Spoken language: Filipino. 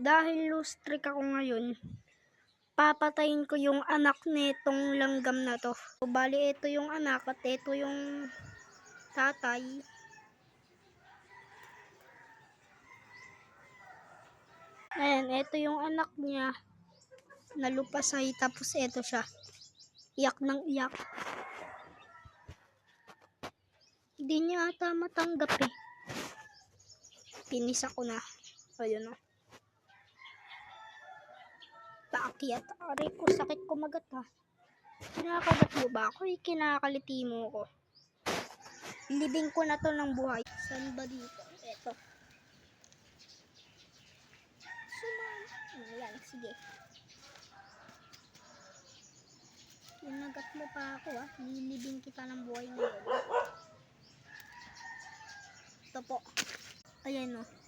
Dahil loose trick ako ngayon, papatayin ko yung anak nitong langgam na to. So, bali ito yung anak at ito yung tatay. Ayan, ito yung anak niya. Nalupasay, tapos ito siya. Iyak ng iyak. Hindi niya ata matanggap eh. Pinisa ko na. Ayun o. Paakyat. Aray ko, sakit kumagat ha. Kinakagat mo ba ako? Kinakaliti mo ko. Libing ko na to ng buhay. Saan ba dito? Eto. Ayan, sige. Kinagat mo pa ako ha. Nilibing kita ng buhay ngayon. Ito po. Ayan o.